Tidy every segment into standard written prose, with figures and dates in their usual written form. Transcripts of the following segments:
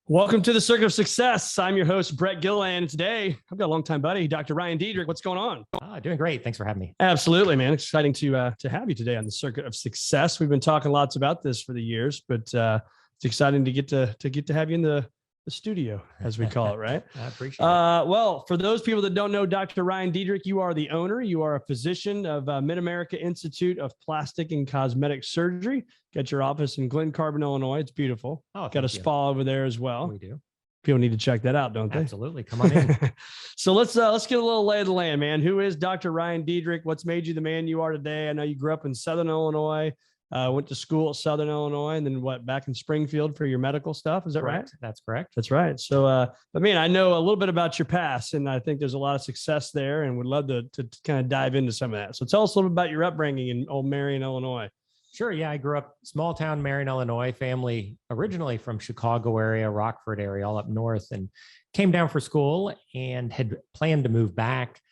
Welcome to the Circuit of Success. I'm your host, Brett Gilliland. And today, I've got a longtime buddy, Dr. Ryan Diederich. What's going on? Doing great. Thanks for having me. Absolutely, man. Exciting to have you today on the Circuit of Success. We've been talking lots about this for the years, but it's exciting to get to have you in the studio, as we call it, right? I appreciate it. Well, for those people that don't know Dr. Ryan Diederich, you are the owner. You are a physician of MidAmerica Institute of Plastic and Cosmetic Surgery. Got your office in Glen Carbon, Illinois. It's beautiful. Oh, got a spa over there as well. We do. People need to check that out, don't they? Absolutely. Come on in. So let's get a little lay of the land, man. Who is Dr. Ryan Diederich? What's made you the man you are today? I know you grew up in Southern Illinois. Went to school at Southern Illinois, and then back in Springfield for your medical stuff. Is that Correct. right? That's correct. That's right. So, but man, I know a little bit about your past, and I think there's a lot of success there, and would love to kind of dive into some of that. So tell us a little bit about your upbringing in old Marion, Illinois. Sure. Yeah. I grew up small town, Marion, Illinois, family originally from Chicago area, Rockford area, all up north, and came down for school and had planned to move back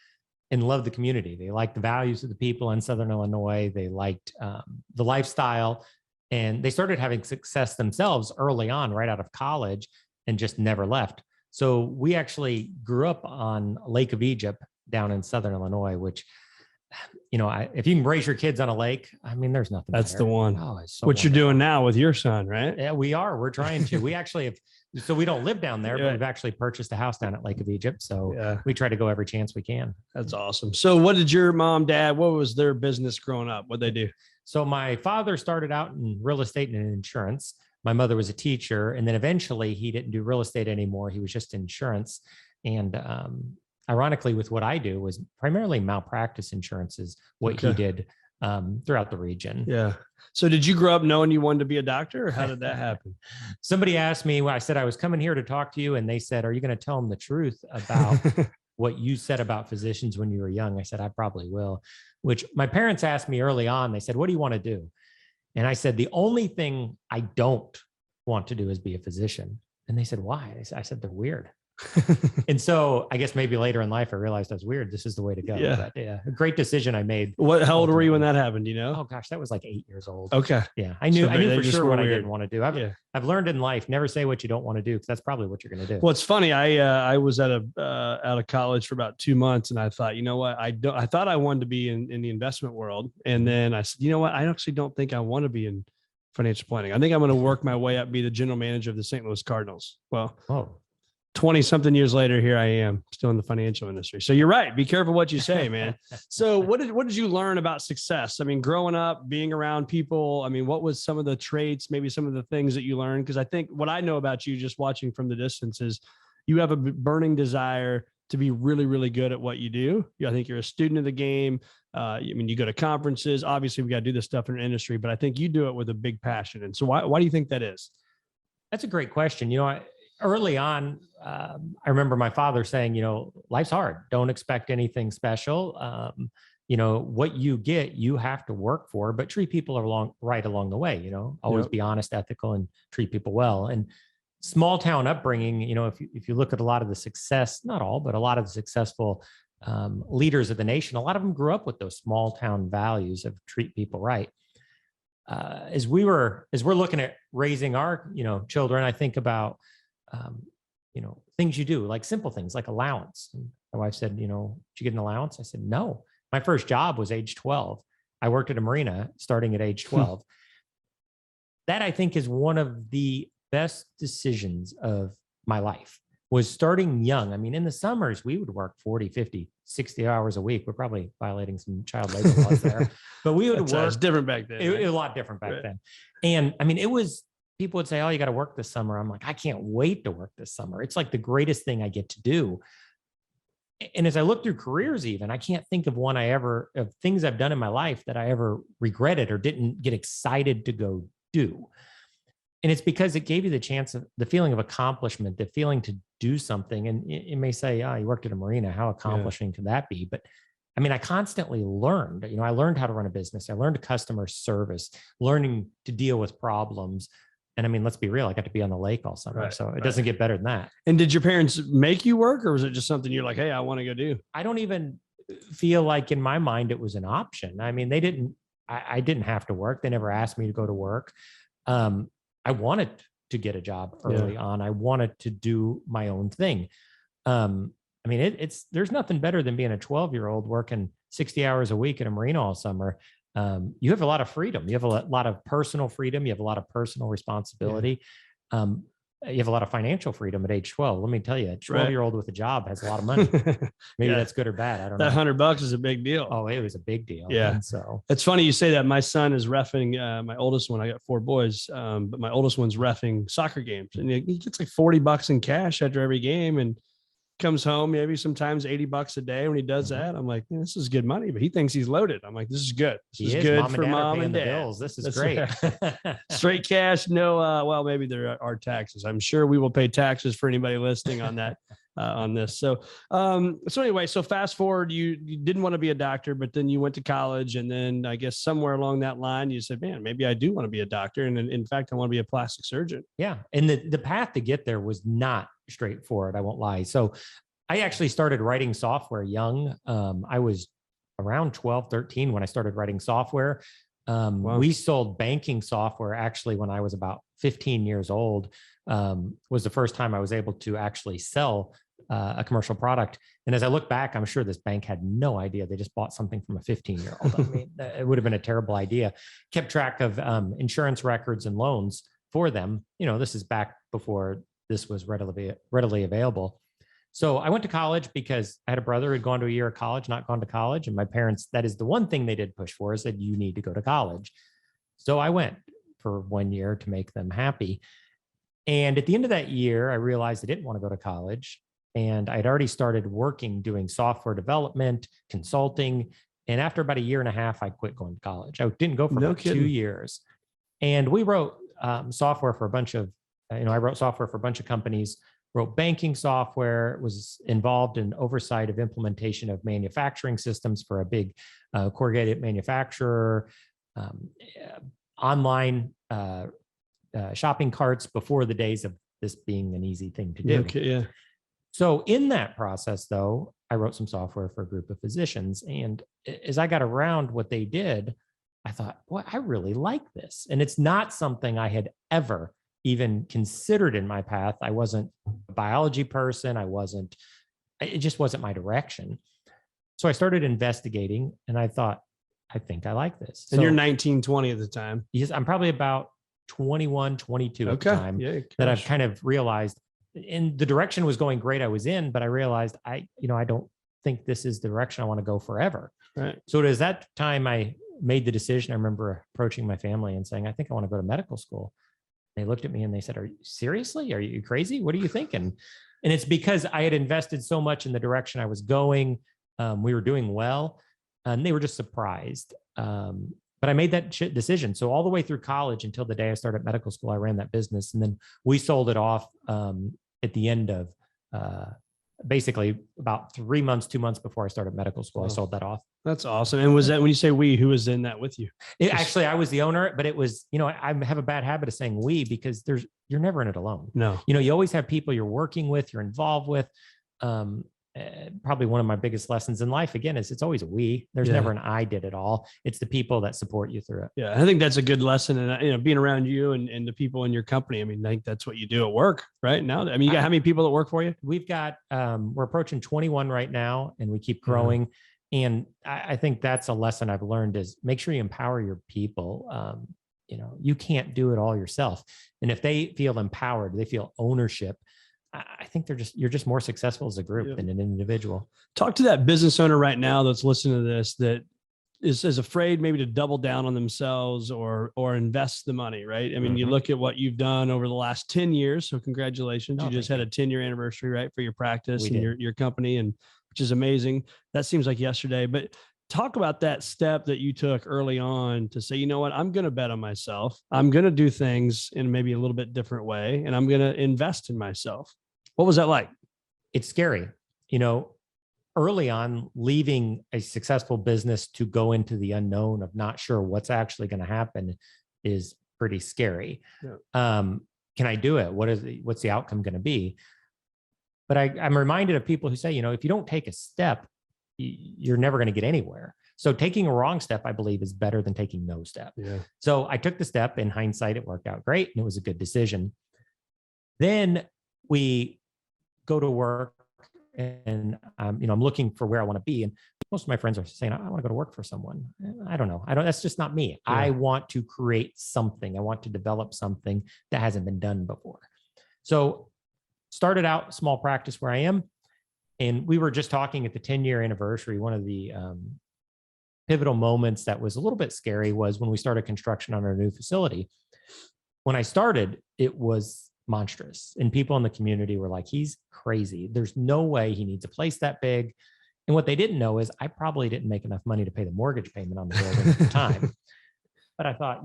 and loved the community. They liked the values of the people in Southern Illinois. They liked the lifestyle, and they started having success themselves early on, right out of college, and just never left. So we actually grew up on Lake of Egypt down in Southern Illinois, which, you know, if you can raise your kids on a lake, I mean, there's nothing That's better. the one. Oh, it's so what wonderful. You're doing now with your son, right? Yeah, we are. We're trying to. We actually have. So we don't live down there, Yeah. but we've actually purchased a house down at Lake of Egypt. So Yeah. we try to go every chance we can. That's awesome. So what did your mom, dad, what was their business growing up? What'd they do? So my father started out in real estate and insurance. My mother was a teacher, and then eventually he didn't do real estate anymore. He was just insurance. And ironically, with what I do was primarily malpractice insurance is what he did throughout the region. Yeah. So did you grow up knowing you wanted to be a doctor, or how did that happen? Somebody asked me, I said I was coming here to talk to you, and they said, "Are you going to tell them the truth about what you said about physicians when you were young?" I said, "I probably will," which my parents asked me early on. They said, "What do you want to do?" And I said, "The only thing I don't want to do is be a physician." And they said, "Why?" I said, "They're weird." And so I guess maybe later in life, I realized I was weird. This is the way to go. Yeah. But yeah, a great decision I made. How old were you when that happened? You know? Oh gosh, that was like 8 years old. Okay. Yeah. I knew they for just sure were what I weird. didn't want to do. I've learned in life, never say what you don't want to do, because that's probably what you're going to do. Well, it's funny. I was out of college for about 2 months, and I thought, you know what? I thought I wanted to be in the investment world. And then I said, you know what? I actually don't think I want to be in financial planning. I think I'm going to work my way up, be the general manager of the St. Louis Cardinals. Well, 20 something years later, here I am still in the financial industry. So you're right. Be careful what you say, man. So what did you learn about success? I mean, growing up, being around people, I mean, what was some of the traits, maybe some of the things that you learned? Because I think what I know about you just watching from the distance is you have a burning desire to be really, really good at what you do. I think you're a student of the game. I mean, you go to conferences. Obviously, we got to do this stuff in our industry, but I think you do it with a big passion. And so why do you think that is? That's a great question. You know, early on, I remember my father saying, you know, life's hard. Don't expect anything special. You know, what you get, you have to work for, but treat people right along the way, you know, always be honest, ethical, and treat people well. And small town upbringing, you know, if you look at a lot of the success, not all, but a lot of the successful leaders of the nation, a lot of them grew up with those small town values of treat people right. As we're looking at raising our, you know, children, I think about, you know, things you do, like simple things like allowance. And my wife said, you know, did you get an allowance? I said, no. My first job was age 12. I worked at a Marina starting at age 12. That I think is one of the best decisions of my life, was starting young. I mean, in the summers, we would work 40, 50, 60 hours a week. We're probably violating some child labor laws there, but we would work. It's different back then. It was a lot different back then. And I mean, people would say, oh, you got to work this summer. I'm like, I can't wait to work this summer. It's like the greatest thing I get to do. And as I look through careers, even, I can't think of of things I've done in my life that I ever regretted or didn't get excited to go do. And it's because it gave you the chance of the feeling of accomplishment, the feeling to do something. And it may say, oh, you worked at a Marina. How accomplishing could that be? But I mean, I constantly learned, you know, I learned how to run a business. I learned customer service, learning to deal with problems. And I mean, let's be real, I got to be on the lake all summer. So it doesn't get better than that. And did your parents make you work, or was it just something you're like, hey, I want to go do? I don't even feel like in my mind it was an option. I mean, I didn't have to work. They never asked me to go to work. I wanted to get a job early on. I wanted to do my own thing. I mean, there's nothing better than being a 12-year-old working 60 hours a week in a Marina all summer. You have a lot of freedom. You have a lot of personal freedom. You have a lot of personal responsibility. You have a lot of financial freedom at age 12. Let me tell you, a 12-year-old with a job has a lot of money. Maybe that's good or bad. I don't know. That $100 is a big deal. Oh, it was a big deal. Yeah. And so it's funny you say that. My son is reffing, my oldest one. I got 4 boys, but my oldest one's reffing soccer games, and he gets like $40 in cash after every game, and comes home maybe sometimes $80 a day. When he does that, I'm like, this is good money, but he thinks he's loaded. I'm like, this is good. This is good for mom and dad. Bills. This is great. Straight cash. No, well, maybe there are taxes. I'm sure we will pay taxes for anybody listening on that, on this. So anyway, so fast forward, you didn't want to be a doctor, but then you went to college, and then I guess somewhere along that line, you said, man, maybe I do want to be a doctor. And in fact, I want to be a plastic surgeon. Yeah. And the path to get there was not straightforward. I won't lie. So I actually started writing software young. I was around 12, 13 when I started writing software. Wow. We sold banking software actually when I was about 15 years old. Was the first time I was able to actually sell a commercial product. And as I look back, I'm sure this bank had no idea. They just bought something from a 15-year-old. I mean, it would have been a terrible idea. Kept track of insurance records and loans for them. This is back before this was readily available. So I went to college because I had a brother who had gone to a year of college, not gone to college. And my parents, that is the one thing they did push for, is that you need to go to college. So I went for 1 year to make them happy. And at the end of that year, I realized I didn't want to go to college. And I'd already started working, doing software development, consulting. And after about a year and a half, I quit going to college. I didn't go for about 2 years. And we wrote software for a bunch of, I wrote software for a bunch of companies, wrote banking software, was involved in oversight of implementation of manufacturing systems for a big corrugated manufacturer, online shopping carts before the days of this being an easy thing to do. Okay, yeah. So in that process, though, I wrote some software for a group of physicians. And as I got around what they did, I thought, boy, I really like this. And it's not something I had ever even considered in my path. I wasn't a biology person. It just wasn't my direction. So I started investigating, and I thought, I think I like this. And you're 19, 20 at the time. Yes, I'm probably about 21, 22 at the time, that I've kind of realized, and the direction was going great I was in, but I realized I don't think this is the direction I want to go forever. Right. So it is that time I made the decision. I remember approaching my family and saying, I think I want to go to medical school. They looked at me and they said, seriously? Are you crazy? What are you thinking? And it's because I had invested so much in the direction I was going. We were doing well, and they were just surprised. But I made that decision. So all the way through college until the day I started medical school, I ran that business. And then we sold it off at the end of basically about 3 months, 2 months before I started medical school. I sold that off. That's awesome. And was that, when you say we, who was in that with you? Actually, I was the owner, but it was, I have a bad habit of saying we, because you're never in it alone. No. You always have people you're working with, you're involved with. Probably one of my biggest lessons in life, again, is it's always a we. There's never an I did it all. It's the people that support you through it. Yeah, I think that's a good lesson. And being around you and the people in your company, I mean, I think that's what you do at work right now. I mean, you got how many people that work for you? We've got, we're approaching 21 right now, and we keep growing. Mm-hmm. And I think that's a lesson I've learned, is make sure you empower your people. You can't do it all yourself. And if they feel empowered, they feel ownership, I think you're just more successful as a group than an individual. Talk to that business owner right now that's listening to this, that is afraid maybe to double down on themselves or invest the money, right? I mean, you look at what you've done over the last 10 years. So congratulations. You just had a 10-year anniversary, right, for your practice and your company, and which is amazing. That seems like yesterday, but talk about that step that you took early on to say, you know what, I'm going to bet on myself. I'm going to do things in maybe a little bit different way, and I'm going to invest in myself. What was that like? It's scary. Early on, leaving a successful business to go into the unknown of not sure what's actually going to happen is pretty scary. Yeah. Can I do it? What's the outcome going to be? But I'm reminded of people who say, if you don't take a step, you're never going to get anywhere. So taking a wrong step, I believe, is better than taking no step. Yeah. So I took the step. In hindsight, it worked out great, and it was a good decision. Then we go to work, and I'm looking for where I want to be. And most of my friends are saying, I want to go to work for someone. I don't know. That's just not me. Yeah. I want to create something. I want to develop something that hasn't been done before. So started out small practice where I am. And we were just talking at the 10-year anniversary. One of the pivotal moments that was a little bit scary was when we started construction on our new facility. When I started, it was monstrous. And people in the community were like, he's crazy. There's no way he needs a place that big. And what they didn't know is I probably didn't make enough money to pay the mortgage payment on the building at the time. But I thought,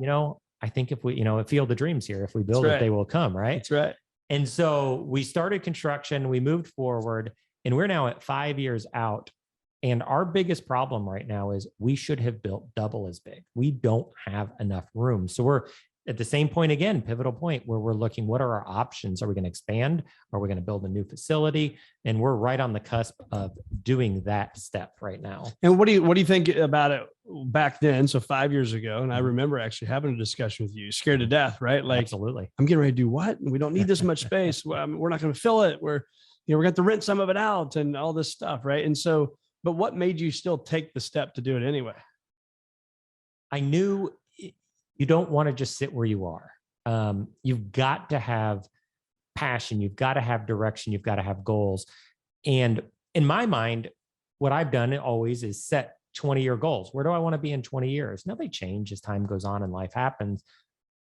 I think if we, Field of Dreams here, if we build it, they will come, right? That's right. And so we started construction, we moved forward, and we're now at 5 years out. And our biggest problem right now is we should have built double as big. We don't have enough room. So we're at the same point again, pivotal point, where we're looking, what are our options? Are we going to expand? Are we going to build a new facility? And we're right on the cusp of doing that step right now. And what do you think about it back then? So 5 years ago, and I remember actually having a discussion with you, scared to death, right? Like, absolutely. I'm getting ready to do what? We don't need this much space. We're not going to fill it. We're going to have to rent some of it out and all this stuff, right? And so, but what made you still take the step to do it anyway? I knew you don't want to just sit where you are. You've got to have passion. You've got to have direction. You've got to have goals. And in my mind, what I've done always is set 20-year goals. Where do I want to be in 20 years? Now they change as time goes on and life happens,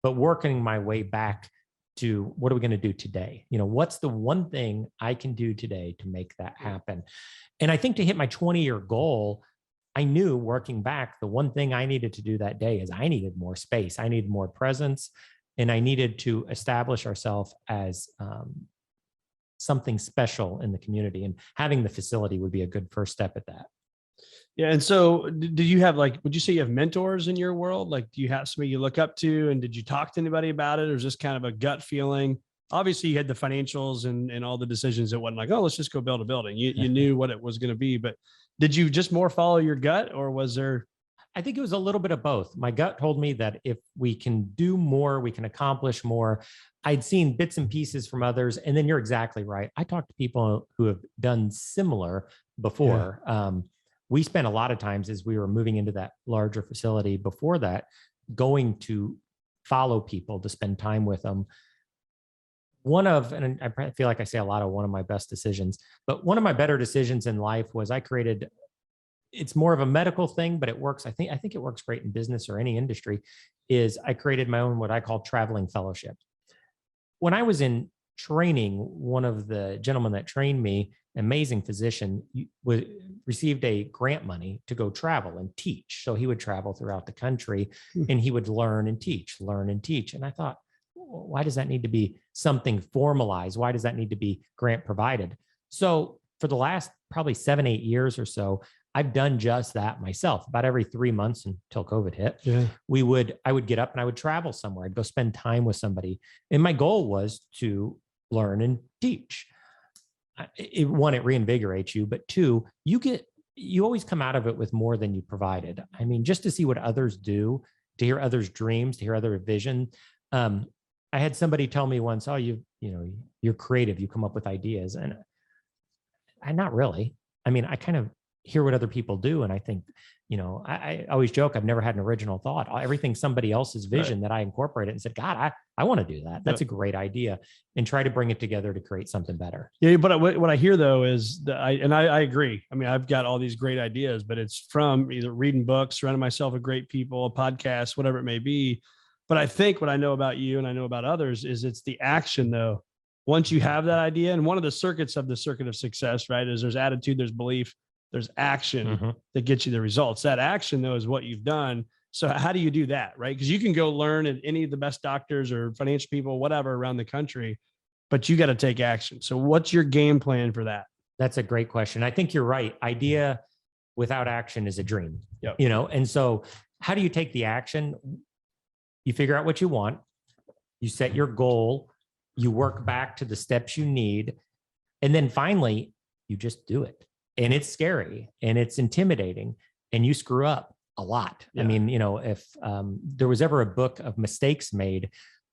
but working my way back to what are we going to do today? What's the one thing I can do today to make that happen? And I think to hit my 20-year goal, I knew working back, the one thing I needed to do that day is I needed more space. I needed more presence, and I needed to establish ourselves as something special in the community, and having the facility would be a good first step at that. Yeah. And so did you have, would you say you have mentors in your world? Like, do you have somebody you look up to, and did you talk to anybody about it? Or is this kind of a gut feeling? Obviously you had the financials and all the decisions. It wasn't like, oh, let's just go build a building. You knew what it was going to be, but did you just more follow your gut, or was there? I think it was a little bit of both. My gut told me that if we can do more, we can accomplish more. I'd seen bits and pieces from others. And then you're exactly right. I talked to people who have done similar before. Yeah. We spent a lot of times as we were moving into that larger facility before that, going to follow people to spend time with them. And I feel like I say a lot of one of my best decisions, but one of my better decisions in life was it's more of a medical thing, but it works. I think it works great in business or any industry, is I created my own, what I call traveling fellowship. When I was in training, one of the gentlemen that trained me, amazing physician, received a grant money to go travel and teach. So he would travel throughout the country and he would learn and teach. And I thought, why does that need to be something formalized? Why does that need to be grant provided? So for the last probably 7-8 years or so, I've done just that myself. About every 3 months until COVID hit, I would get up and I would travel somewhere. I'd go spend time with somebody. And my goal was to learn and teach. One, it reinvigorates you, but two, you always come out of it with more than you provided. I mean, just to see what others do, to hear others' dreams, to hear other vision. I had somebody tell me once, oh, you're creative, you come up with ideas. And I'm not really. I mean, I kind of hear what other people do. And I think, I always joke, I've never had an original thought. Everything's somebody else's vision that I incorporated and said, God, I want to do that. That's a great idea, and try to bring it together to create something better. Yeah. But what I hear though is that I agree. I mean, I've got all these great ideas, but it's from either reading books, surrounding myself with great people, a podcast, whatever it may be. But I think what I know about you and I know about others is it's the action though. Once you have that idea, and one of the circuits of the circuit of success, right, is there's attitude, there's belief, there's action that gets you the results. That action though is what you've done. So how do you do that, right? Because you can go learn at any of the best doctors or financial people, whatever, around the country, but you got to take action. So what's your game plan for that? That's a great question. I think you're right. Idea without action is a dream. Yep. And so how do you take the action? You figure out what you want, you set your goal, you work back to the steps you need, and then finally you just do it. And it's scary and it's intimidating, and you screw up a lot. Yeah. I mean, if there was ever a book of mistakes made,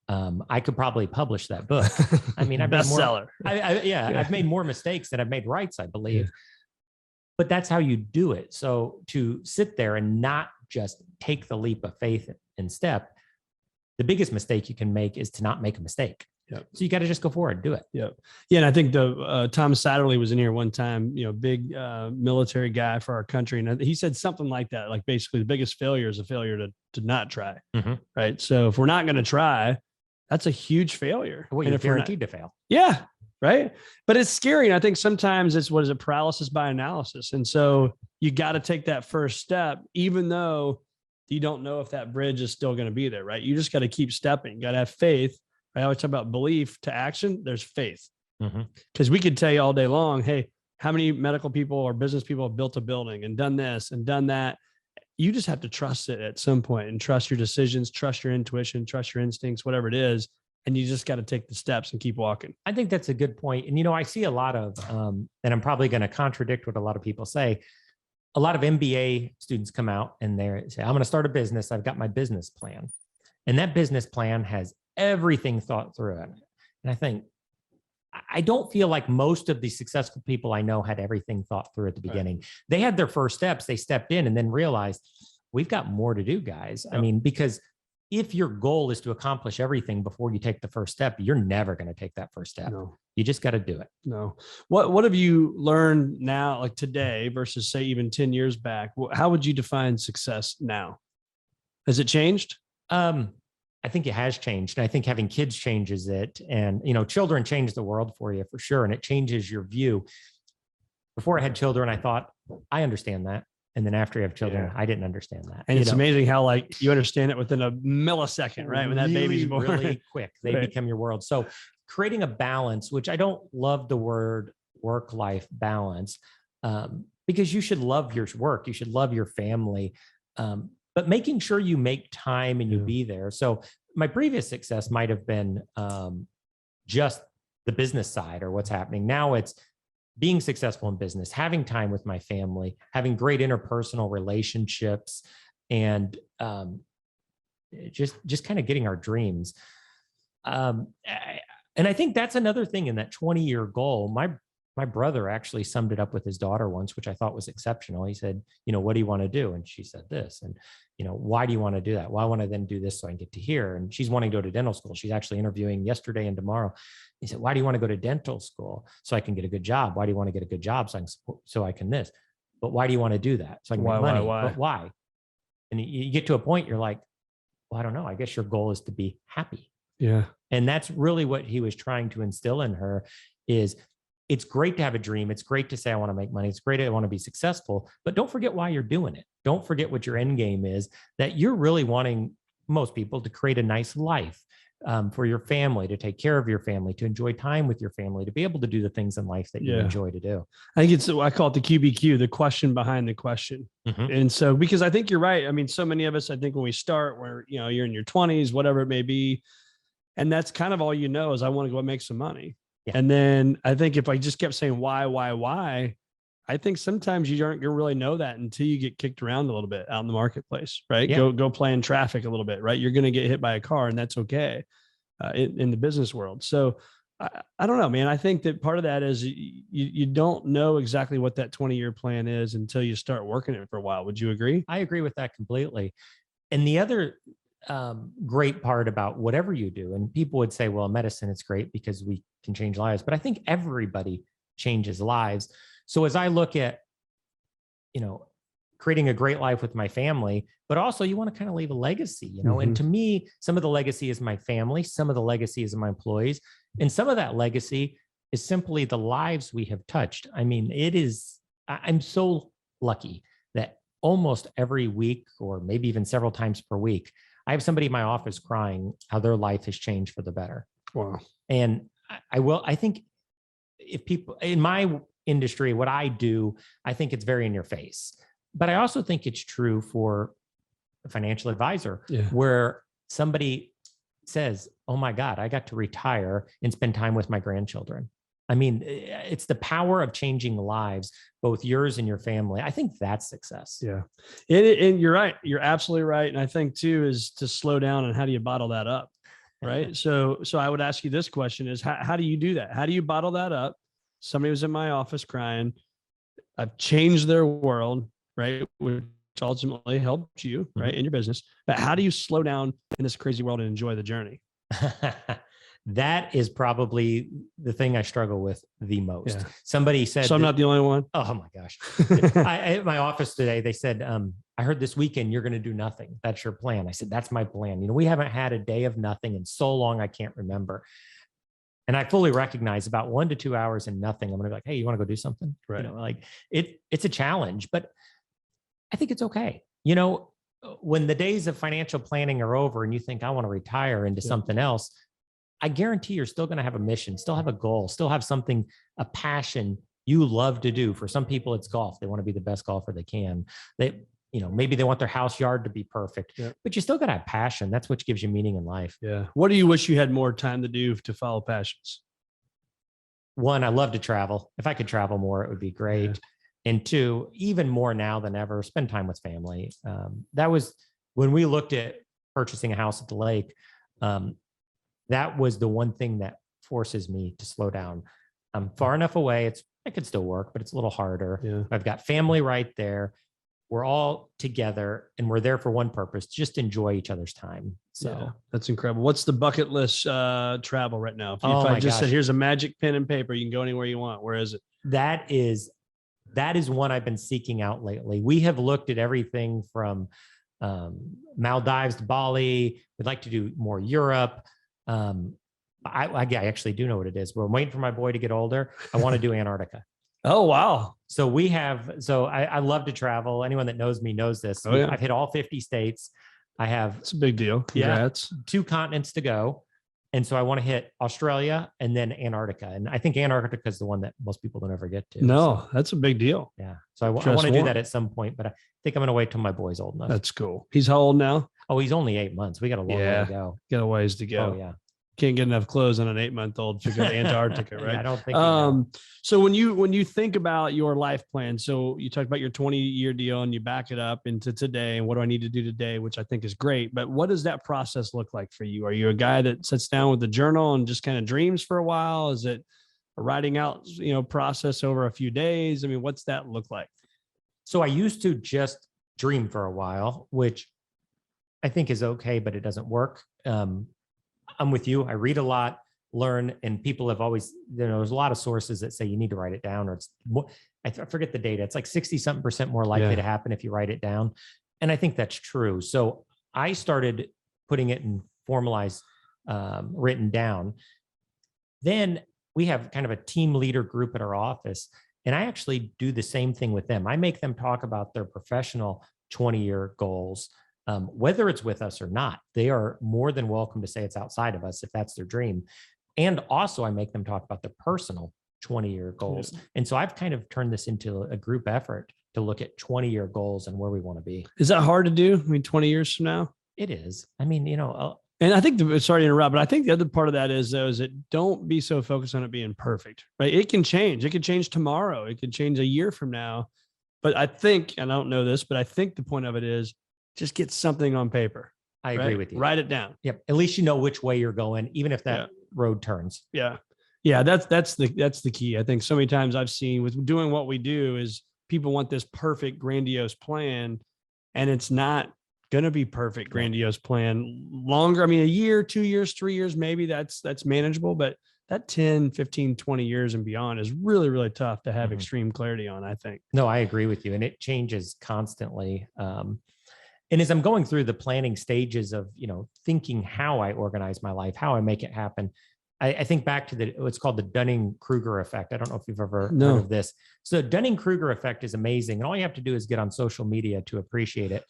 I could probably publish that book. I mean, I've bestseller. I've made more mistakes than I've made rights, I believe. But that's how you do it. So to sit there and not just take the leap of faith and step, the biggest mistake you can make is to not make a mistake. Yep. So you got to just go forward, do it. Yep. Yeah. And I think Tom Satterley was in here one time, big military guy for our country. And he said something like that, like basically the biggest failure is a failure to not try. Mm-hmm. Right. So if we're not going to try, that's a huge failure. Well, you're guaranteed to fail. Yeah. Right. But it's scary. And I think sometimes it's, paralysis by analysis. And so you got to take that first step, even though you don't know if that bridge is still going to be there. Right. You just got to keep stepping. You got to have faith. I always talk about belief to action. There's faith. Because we could tell you all day long, hey, how many medical people or business people have built a building and done this and done that? You just have to trust it at some point and trust your decisions, trust your intuition, trust your instincts, whatever it is. And you just got to take the steps and keep walking. I think that's a good point. And, I see a lot of, and I'm probably going to contradict what a lot of people say. A lot of MBA students come out and they say, I'm going to start a business. I've got my business plan. And that business plan has everything thought through it. And I think, I don't feel like most of the successful people I know had everything thought through at the beginning. Right. They had their first steps, they stepped in and then realized we've got more to do, guys. Yep. I mean, because if your goal is to accomplish everything before you take the first step, you're never going to take that first step. No. You just got to do it. No. What have you learned now, like today versus say even 10 years back? How would you define success now? Has it changed? I think it has changed. And I think having kids changes it. And, children change the world for you for sure. And it changes your view. Before I had children, I thought, I understand that. And then after you have children, I didn't understand that. And it's amazing how you understand it within a millisecond, right? When that baby's born. Really quick, they become your world. So creating a balance, which I don't love the word work-life balance, because you should love your work. You should love your family. But making sure you make time and you be there. So my previous success might have been just the business side or what's happening. Now it's being successful in business, having time with my family, having great interpersonal relationships, and just kind of getting our dreams. And I think that's another thing in that 20-year goal. My brother actually summed it up with his daughter once, which I thought was exceptional. He said, what do you want to do? And she said this. And, why do you want to do that? Well, I want to then do this so I can get to here. And she's wanting to go to dental school. She's actually interviewing yesterday and tomorrow. He said, why do you want to go to dental school? So I can get a good job. Why do you want to get a good job? So I can this. But why do you want to do that? So I can make money. Why? But why? And you get to a point, you're like, well, I don't know. I guess your goal is to be happy. Yeah. And that's really what he was trying to instill in her is, it's great to have a dream. It's great to say, I want to make money. It's great. I want to be successful, but don't forget why you're doing it. Don't forget what your end game is, that you're really wanting most people to create a nice life for your family, to take care of your family, to enjoy time with your family, to be able to do the things in life that you enjoy to do. I think I call it the QBQ, the question behind the question. Mm-hmm. And so, because I think you're right. I mean, so many of us, I think when we start where, you're in your 20s, whatever it may be, and that's kind of all is I want to go make some money. Yeah. And then I think if I just kept saying why, I think sometimes you aren't going to really know that until you get kicked around a little bit out in the marketplace, right? Yeah. Go play in traffic a little bit, right? You're going to get hit by a car, and that's okay in the business world. So I don't know, man. I think that part of that is you don't know exactly what that 20-year plan is until you start working it for a while. Would you agree? I agree with that completely. And the other great part about whatever you do, and people would say, well, medicine, it's great because we can change lives, but I think everybody changes lives. So as I look at, creating a great life with my family, but also you want to kind of leave a legacy, mm-hmm. And to me, some of the legacy is my family, some of the legacy is my employees, and some of that legacy is simply the lives we have touched. I mean, I'm so lucky that almost every week, or maybe even several times per week, I have somebody in my office crying how their life has changed for the better. Wow. And I think if people in my industry, what I do, I think it's very in your face, but I also think it's true for a financial advisor, where somebody says, oh my God, I got to retire and spend time with my grandchildren. I mean, it's the power of changing lives, both yours and your family. I think that's success. Yeah. And you're right. You're absolutely right. And I think too, is to slow down and how do you bottle that up? right? So I would ask you this question is how do you do that? How do you bottle that up? Somebody was in my office crying. I've changed their world, right? Which ultimately helped you, right, in your business. But how do you slow down in this crazy world and enjoy the journey? That is probably the thing I struggle with the most. Yeah. Somebody said, so I'm not the only one. Oh my gosh. At my office today, they said, I heard this weekend you're going to do nothing. That's your plan. I said, that's my plan. You know, we haven't had a day of nothing in so long, I can't remember. And I fully recognize about 1 to 2 hours and nothing, I'm going to be like, hey, you want to go do something? Right. You know, like it's a challenge, but I think it's okay. You know, when the days of financial planning are over and you think I want to retire into something else, I guarantee you're still going to have a mission, still have a goal, still have something, a passion you love to do. For some people, it's golf. They want to be the best golfer they can. They, you know, maybe they want their house yard to be perfect, but you still got to have passion. That's what gives you meaning in life. Yeah. What do you wish you had more time to do to follow passions? One, I love to travel. If I could travel more, it would be great. Yeah. And two, even more now than ever, spend time with family. That was when we looked at purchasing a house at the lake. That was the one thing that forces me to slow down. I'm far enough away. I could still work, but it's a little harder. Yeah. I've got family right there. We're all together and we're there for one purpose, just enjoy each other's time. So that's incredible. What's the bucket list travel right now? If I just said, here's a magic pen and paper, you can go anywhere you want. Where is it? That is one I've been seeking out lately. We have looked at everything from Maldives to Bali. We'd like to do more Europe. I actually do know what it is. We're waiting for my boy to get older. I want to do Antarctica. Oh, wow. So I love to travel. Anyone that knows me knows this. I've hit all 50 states. It's a big deal. Congrats. 2 continents to go. And so I want to hit Australia and then Antarctica. And I think Antarctica is the one that most people don't ever get to. No, that's a big deal. Yeah. So I want to do that at some point, but I think I'm going to wait till my boy's old enough. That's cool. He's how old now? Oh, he's only 8 months. We got a long way to go. Got a ways to go. Oh, yeah. Can't get enough clothes on an 8-month-old to go to Antarctica, right? Yeah, I don't think. So when you think about your life plan, so you talked about your 20-year deal and you back it up into today and what do I need to do today, which I think is great. But what does that process look like for you? Are you a guy that sits down with the journal and just kind of dreams for a while? Is it a writing out, process over a few days? I mean, what's that look like? So I used to just dream for a while, which I think is okay, but it doesn't work. I'm with you. I read a lot, learn, and people have always, there's a lot of sources that say you need to write it down, or it's more, I forget the data. It's like 60-something% more likely to happen if you write it down. And I think that's true. So I started putting it in formalized, written down. Then we have kind of a team leader group at our office, and I actually do the same thing with them. I make them talk about their professional 20-year goals. Whether it's with us or not, they are more than welcome to say it's outside of us if that's their dream. And also I make them talk about their personal 20-year goals. And so I've kind of turned this into a group effort to look at 20-year goals and where we want to be. Is that hard to do? I mean, 20 years from now? It is. I mean, and I think sorry to interrupt, but I think the other part of that is that don't be so focused on it being perfect, right? It can change. It could change tomorrow. It could change a year from now. But I think, and I don't know this, but I think the point of it is just get something on paper. I agree with you. Write it down. Yep. At least you know which way you're going, even if that road turns. Yeah. Yeah. That's the key. I think so many times I've seen with doing what we do is people want this perfect, grandiose plan, and it's not going to be perfect, grandiose plan longer. I mean, a year, 2 years, 3 years, maybe that's manageable, but that 10, 15, 20 years and beyond is really, really tough to have extreme clarity on, I think. No, I agree with you. And it changes constantly. And as I'm going through the planning stages of, thinking how I organize my life, how I make it happen, I think back to what's called the Dunning-Kruger effect. I don't know if you've ever heard of this. So the Dunning-Kruger effect is amazing. And all you have to do is get on social media to appreciate it.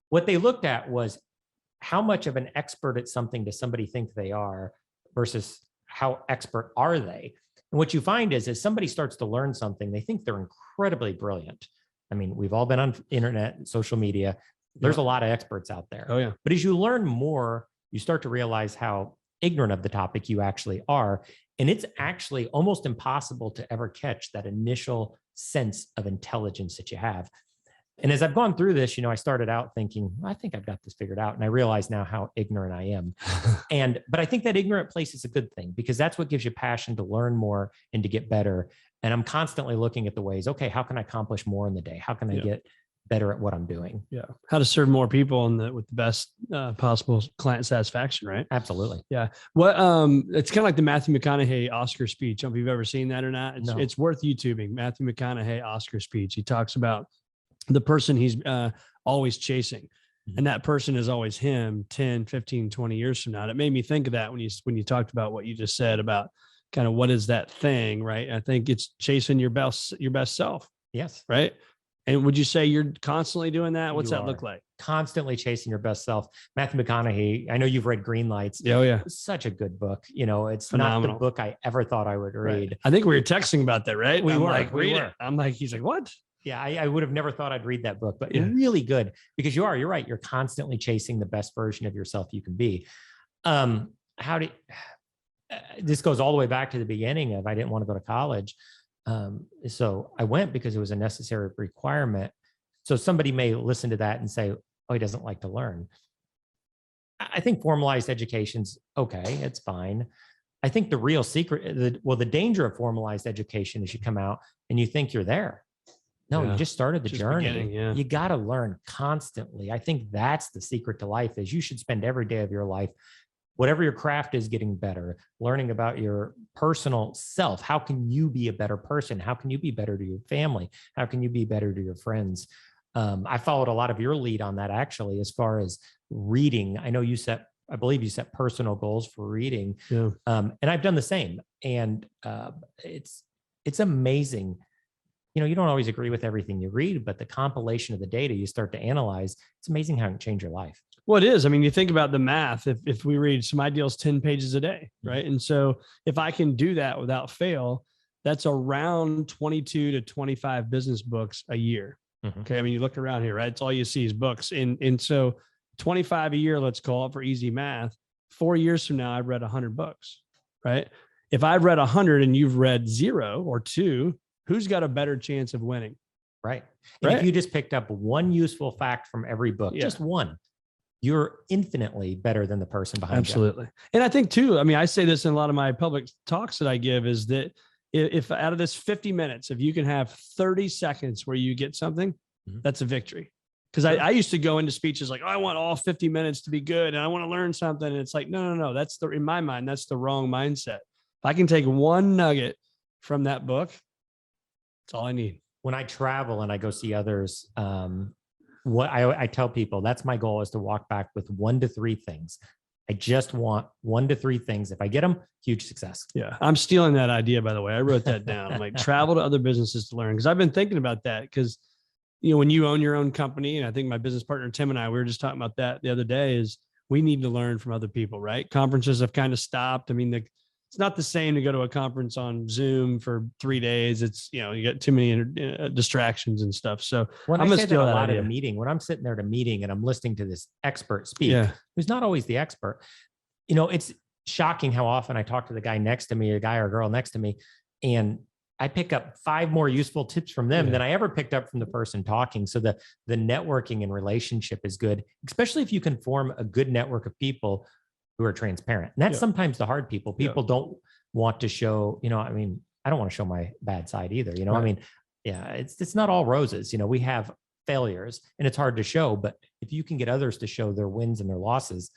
What they looked at was how much of an expert at something does somebody think they are versus how expert are they? And what you find is as somebody starts to learn something, they think they're incredibly brilliant. I mean, we've all been on internet and social media. There's a lot of experts out there. Oh, yeah. But as you learn more, you start to realize how ignorant of the topic you actually are. And it's actually almost impossible to ever catch that initial sense of intelligence that you have. And as I've gone through this, I started out thinking, I think I've got this figured out. And I realize now how ignorant I am. But I think that ignorant place is a good thing, because that's what gives you passion to learn more and to get better. And I'm constantly looking at the ways, okay, how can I accomplish more in the day? How can I get better at what I'm doing? Yeah. How to serve more people with the best possible client satisfaction, right? Absolutely. Yeah. What it's kind of like the Matthew McConaughey Oscar speech. I don't know if you've ever seen that or not. It's worth YouTubing. Matthew McConaughey Oscar speech. He talks about the person he's always chasing. And that person is always him 10, 15, 20 years from now. And it made me think of that when you talked about what you just said about kind of what is that thing, right? I think it's chasing your best self. Yes. Right. And would you say you're constantly doing that? What's that look like? Constantly chasing your best self. Matthew McConaughey, I know you've read Green Lights. Oh, yeah. It's such a good book. It's Phenomenal. not the book I ever thought I would read. Right. I think we were texting about that, right? We were. Read it. I'm like, he's like, what? Yeah, I would have never thought I'd read that book, but really good, because you're right. You're constantly chasing the best version of yourself you can be. This goes all the way back to the beginning of, I didn't want to go to college. So I went because it was a necessary requirement. So somebody may listen to that and say, oh, he doesn't like to learn. I think formalized education's okay. It's fine. I think the real secret, the danger of formalized education is you come out and you think you're there. No, you just started the journey. You got to learn constantly. I think that's the secret to life, is you should spend every day of your life, whatever your craft is, getting better, learning about your personal self. How can you be a better person? How can you be better to your family? How can you be better to your friends? I followed a lot of your lead on that, actually, as far as reading. I know I believe you set personal goals for reading. Yeah. And I've done the same. And it's amazing. You don't always agree with everything you read, but the compilation of the data you start to analyze, it's amazing how it can change your life. Well, it is. I mean, you think about the math. If we read some ideals 10 pages a day, right? And so if I can do that without fail, that's around 22 to 25 business books a year. Mm-hmm. Okay. I mean, you look around here, right? It's all you see is books. And so 25 a year, let's call it, for easy math. 4 years from now, I've read 100 books, right? If I've read 100 and you've read 0 or 2, who's got a better chance of winning? Right. And if you just picked up one useful fact from every book, just one, you're infinitely better than the person behind you. Absolutely. And I think too, I mean, I say this in a lot of my public talks that I give, is that if out of this 50 minutes, if you can have 30 seconds where you get something, that's a victory. Because I used to go into speeches like, oh, I want all 50 minutes to be good and I want to learn something. And it's like, no. In my mind, that's the wrong mindset. If I can take one nugget from that book, that's all I need. When I travel and I go see others, what I tell people, that's my goal, is to walk back with 1 to 3 things. I just want 1 to 3 things. If I get them, huge success. Yeah. I'm stealing that idea, by the way. I wrote that down. I'm like, travel to other businesses to learn. Because I've been thinking about that, because, when you own your own company, and I think my business partner, Tim, and I, we were just talking about that the other day, is we need to learn from other people, right? Conferences have kind of stopped. I mean, it's not the same to go to a conference on Zoom for 3 days. It's, you get too many distractions and stuff. So when I'm going to steal a lot at a meeting, when I'm sitting there at a meeting and I'm listening to this expert speak, who's not always the expert, it's shocking how often I talk to the guy next to me, a guy or girl next to me, and I pick up 5 more useful tips from them than I ever picked up from the person talking. So the networking and relationship is good, especially if you can form a good network of people who are transparent. And that's sometimes the hard people. People don't want to show, I mean, I don't want to show my bad side either. Right. I mean, it's not all roses. We have failures and it's hard to show, but if you can get others to show their wins and their losses,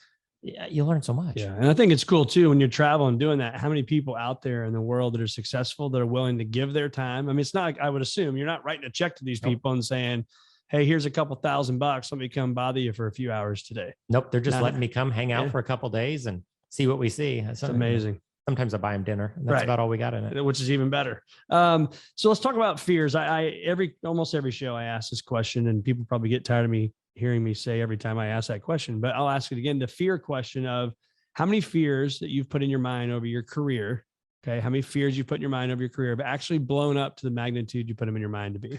you learn so much. Yeah. And I think it's cool too, when you're traveling doing that, how many people out there in the world that are successful, that are willing to give their time. I mean, it's not like, I would assume you're not writing a check to these people and saying, hey, here's a couple $1,000. Let me come bother you for a few hours today. Nope. They're just letting me come hang out for a couple days and see what we see. It's amazing. Sometimes I buy them dinner. And that's about all we got in it. Which is even better. So let's talk about fears. Almost every show I ask this question, and people probably get tired of me hearing me say every time I ask that question, but I'll ask it again. The fear question of how many fears that you've put in your mind over your career. Okay. How many fears you've put in your mind over your career, but actually blown up to the magnitude you put them in your mind to be?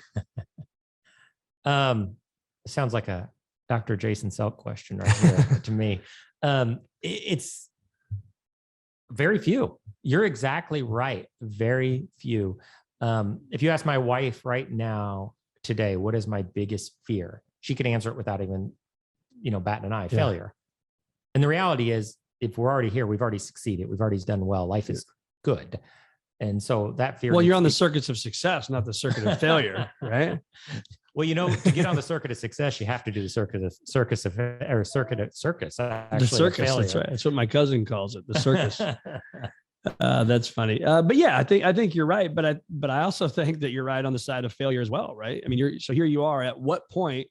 Sounds like a Dr. Jason Selk question right here to me. It's very few. You're exactly right. Very few. If you ask my wife right now today, what is my biggest fear? She could answer it without even, batting an eye, failure. And the reality is, if we're already here, we've already succeeded. We've already done well. Life is good. And so that fear. Well, you're on the circuits of success, not the circuit of failure, right? Well, to get on the circuit of success, you have to do the circuit of circus. Actually, The circus. That's right. That's what my cousin calls it. The circus. That's funny. But yeah, I think you're right. But I also think that you're right on the side of failure as well, right? I mean, so here you are. At what point?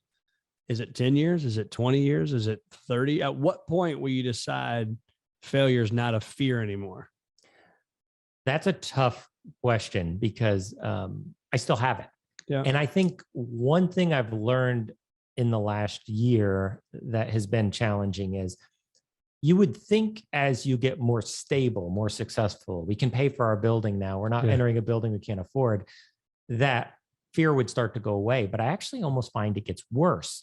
Is it 10 years? Is it 20 years? Is it 30? At what point will you decide failure is not a fear anymore? That's a tough question because I still have it. Yeah. And I think one thing I've learned in the last year that has been challenging is you would think as you get more stable, more successful, we can pay for our building now. We're not entering a building we can't afford, that fear would start to go away. But I actually almost find it gets worse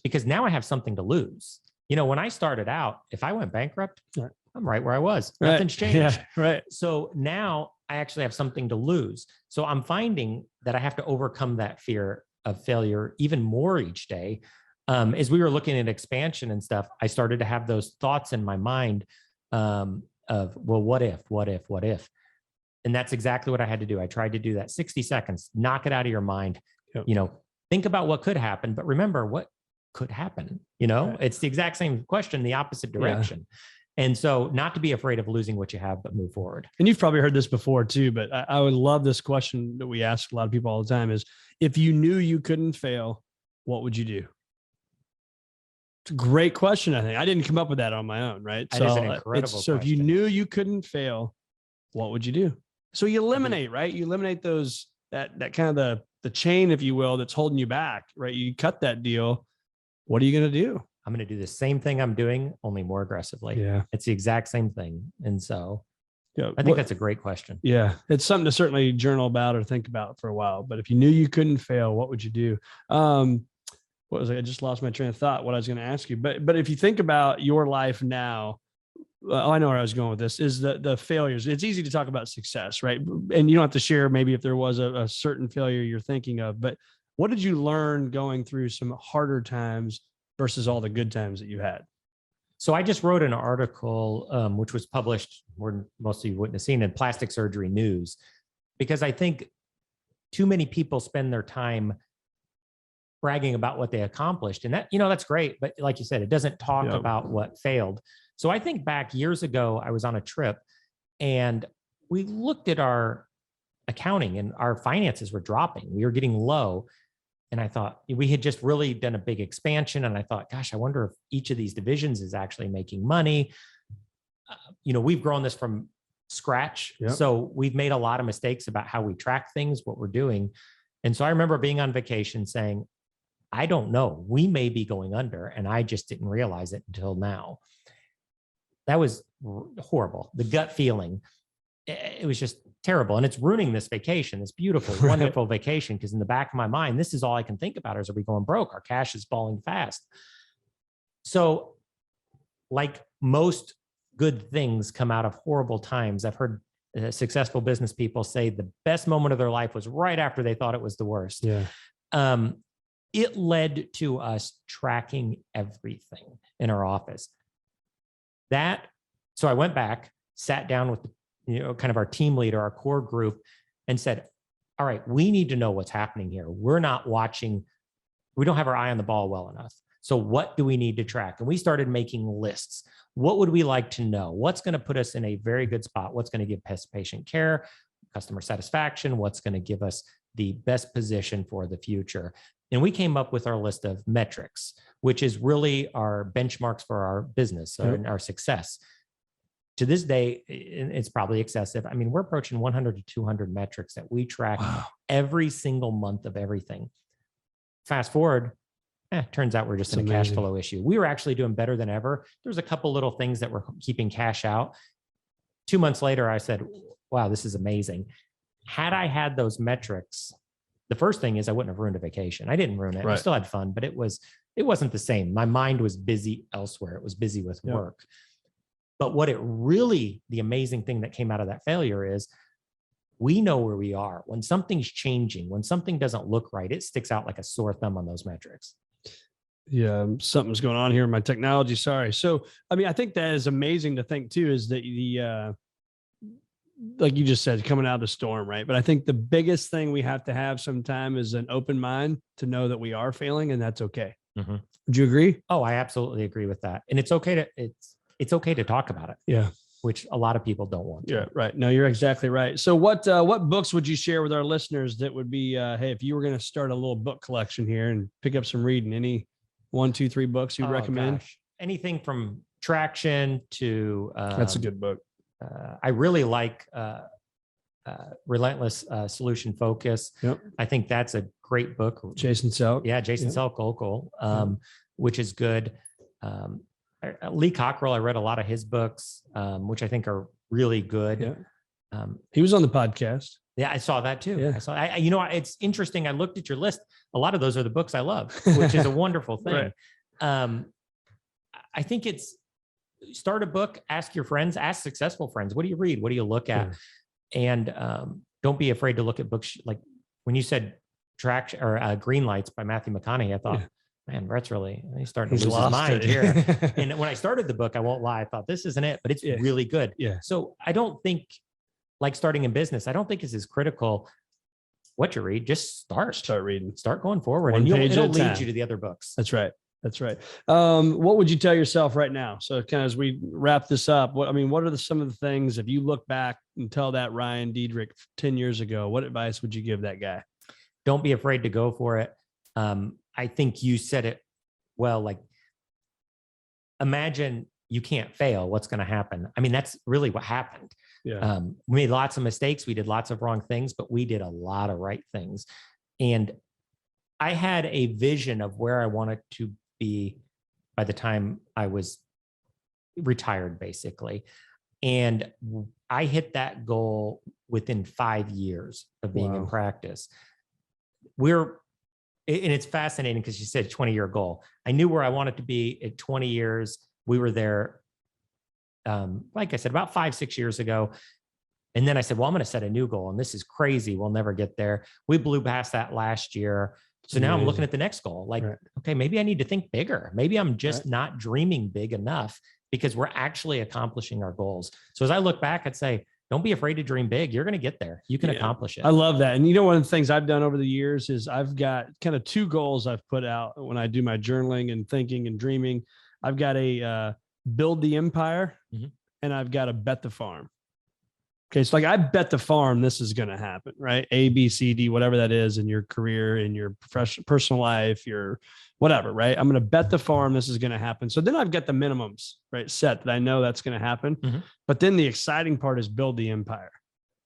because now I have something to lose. When I started out, if I went bankrupt, I'm right where I was. Right. Nothing's changed. Yeah, right. So now I actually have something to lose. So I'm finding that I have to overcome that fear of failure even more each day. As we were looking at expansion and stuff, I started to have those thoughts in my mind of, well, what if? And that's exactly what I had to do. I tried to do that 60 seconds, knock it out of your mind, think about what could happen, but remember what could happen. Right. It's the exact same question, the opposite direction. Yeah. And so not to be afraid of losing what you have, but move forward. And you've probably heard this before too, but I would love this question that we ask a lot of people all the time is, if you knew you couldn't fail, what would you do? It's a great question. I think I didn't come up with that on my own, right? That is an incredible so if you knew you couldn't fail, what would you do? So you eliminate, right? You eliminate those, that kind of the chain, if you will, that's holding you back, right? You cut that deal. What are you going to do? I'm going to do the same thing I'm doing, only more aggressively. Yeah. It's the exact same thing. And so I think that's a great question. Yeah. It's something to certainly journal about or think about for a while. But if you knew you couldn't fail, what would you do? What was it? I just lost my train of thought, what I was going to ask you. But if you think about your life now, I know where I was going with this, is the failures. It's easy to talk about success, right? And you don't have to share maybe if there was a certain failure you're thinking of, but what did you learn going through some harder times versus all the good times that you had? So I just wrote an article, which was published, where most of you wouldn't have seen, in Plastic Surgery News, because I think too many people spend their time bragging about what they accomplished. And that, that's great. But like you said, it doesn't talk about what failed. So I think back years ago, I was on a trip and we looked at our accounting and our finances were dropping. We were getting low. And I thought we had just really done a big expansion. And I thought, gosh, I wonder if each of these divisions is actually making money. We've grown this from scratch. Yep. So we've made a lot of mistakes about how we track things, what we're doing. And so I remember being on vacation saying, I don't know, we may be going under. And I just didn't realize it until now. That was horrible. The gut feeling, it was just terrible. And it's ruining this vacation, this beautiful, wonderful vacation. Because in the back of my mind, this is all I can think about is, are we going broke? Our cash is falling fast. So like most good things come out of horrible times. I've heard successful business people say the best moment of their life was right after they thought it was the worst. Yeah. It led to us tracking everything in our office. So I went back, sat down with kind of our team leader, our core group, and said, all right, we need to know what's happening here. We're not watching. We don't have our eye on the ball well enough. So what do we need to track? And we started making lists. What would we like to know? What's going to put us in a very good spot? What's going to give best patient care, customer satisfaction? What's going to give us the best position for the future? And we came up with our list of metrics, which is really our benchmarks for our business and our success. To this day, it's probably excessive. I mean, we're approaching 100 to 200 metrics that we track every single month of everything. Fast forward, turns out we're just in a cash flow issue. We were actually doing better than ever. There's a couple little things that were keeping cash out. 2 months later, I said, wow, this is amazing. Had I had those metrics, the first thing is I wouldn't have ruined a vacation. I didn't ruin it. I still had fun, but it wasn't the same. My mind was busy elsewhere. It was busy with work. But the amazing thing that came out of that failure is we know where we are. When something's changing, when something doesn't look right, it sticks out like a sore thumb on those metrics. Yeah, something's going on here in my technology. Sorry. So, I mean, I think that is amazing to think too, is that like you just said, coming out of the storm, right? But I think the biggest thing we have to have sometime is an open mind to know that we are failing, and that's okay. Mm-hmm. Would you agree? Oh, I absolutely agree with that. And it's okay to talk about it. Yeah. Which a lot of people don't want to. Yeah, right. No, you're exactly right. So what books would you share with our listeners that would be, hey, if you were going to start a little book collection here and pick up some reading, any 1, 2, 3 books you'd recommend? Gosh. Anything from Traction to that's a good book. I really like Relentless Solution Focus. Yep. I think that's a great book. Jason Selk. Yeah, Jason Selk, which is good. Lee Cockrell, I read a lot of his books, which I think are really good. Yeah. He was on the podcast. Yeah, I saw that too. Yeah. I saw. It's interesting. I looked at your list. A lot of those are the books I love, which is a wonderful thing. Right. I think it's start a book, ask your friends, ask successful friends. What do you read? What do you look at? Yeah. And don't be afraid to look at books. Like when you said Traction or Green Lights by Matthew McConaughey, I thought, man, Brett's he's starting to lose his mind here. And when I started the book, I won't lie, I thought this isn't it, but it's really good. Yeah. So I don't think, like starting in business, I don't think it's as critical what you read. Just start reading, start going forward, and it'll lead you to the other books. That's right. That's right. What would you tell yourself right now? So kind of as we wrap this up, what are some of the things, if you look back and tell that Ryan Diederich 10 years ago, what advice would you give that guy? Don't be afraid to go for it. I think you said it well, like imagine you can't fail. What's going to happen? I mean, that's really what happened. Yeah. We made lots of mistakes. We did lots of wrong things, but we did a lot of right things. And I had a vision of where I wanted to be by the time I was retired, basically. And I hit that goal within 5 years of being in practice. And it's fascinating because you said 20-year goal. I knew where I wanted to be at 20 years. We were there, like I said, about 5-6 years ago. And then I said, well, I'm going to set a new goal. And this is crazy. We'll never get there. We blew past that last year. So now I'm looking at the next goal. Like, okay, maybe I need to think bigger. Maybe I'm just not dreaming big enough because we're actually accomplishing our goals. So as I look back, I'd say, don't be afraid to dream big. You're going to get there. You can accomplish it. I love that. And one of the things I've done over the years is I've got kind of 2 goals I've put out when I do my journaling and thinking and dreaming. I've got a build the empire, and I've got to bet the farm. Okay. So like I bet the farm, this is going to happen, right? A, B, C, D, whatever that is in your career, in your personal life, your whatever, right? I'm going to bet the farm, this is going to happen. So then I've got the minimums, right? Set that I know that's going to happen. But then the exciting part is build the empire.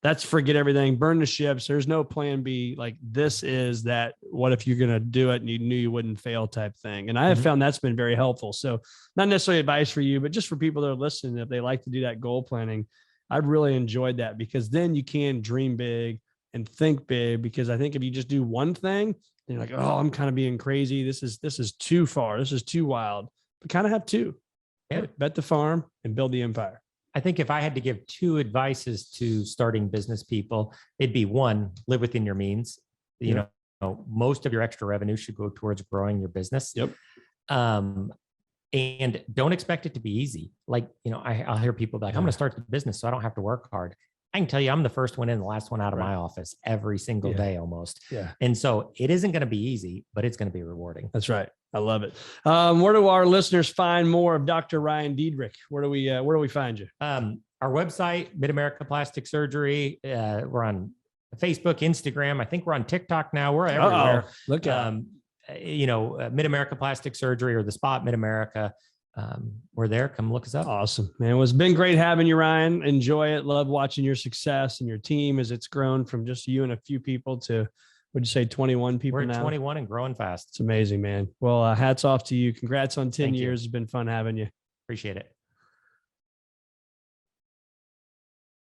That's forget everything, burn the ships. There's no plan B. Like this is that, what if you're going to do it and you knew you wouldn't fail type thing. And I have found that's been very helpful. So not necessarily advice for you, but just for people that are listening, if they like to do that goal planning, I've really enjoyed that because then you can dream big and think big, because I think if you just do one thing, you're like, oh, I'm kind of being crazy. This is too far. This is too wild. But kind of have 2. Right? Bet the farm and build the empire. I think if I had to give 2 advices to starting business people, it'd be 1, live within your means. You know, most of your extra revenue should go towards growing your business. Yep. And don't expect it to be easy. Like, I'll hear people be like, I'm going to start the business so I don't have to work hard. I can tell you, I'm the first one in, the last one out of my office every single day almost. Yeah. And so it isn't going to be easy, but it's going to be rewarding. That's right. I love it. Where do our listeners find more of Dr. Ryan Diederich? Where do we find you? Our website, MidAmerica Plastic Surgery. We're on Facebook, Instagram. I think we're on TikTok now. We're everywhere. Look out. MidAmerica Plastic Surgery or the spot MidAmerica. We're there. Come look us up. Awesome, man. It's been great having you, Ryan. Enjoy it. Love watching your success and your team as it's grown from just you and a few people to, what'd you say, 21 people now? We're 21 and growing fast. It's amazing, man. Well, hats off to you. Congrats on 10 years. It's been fun having you. Appreciate it.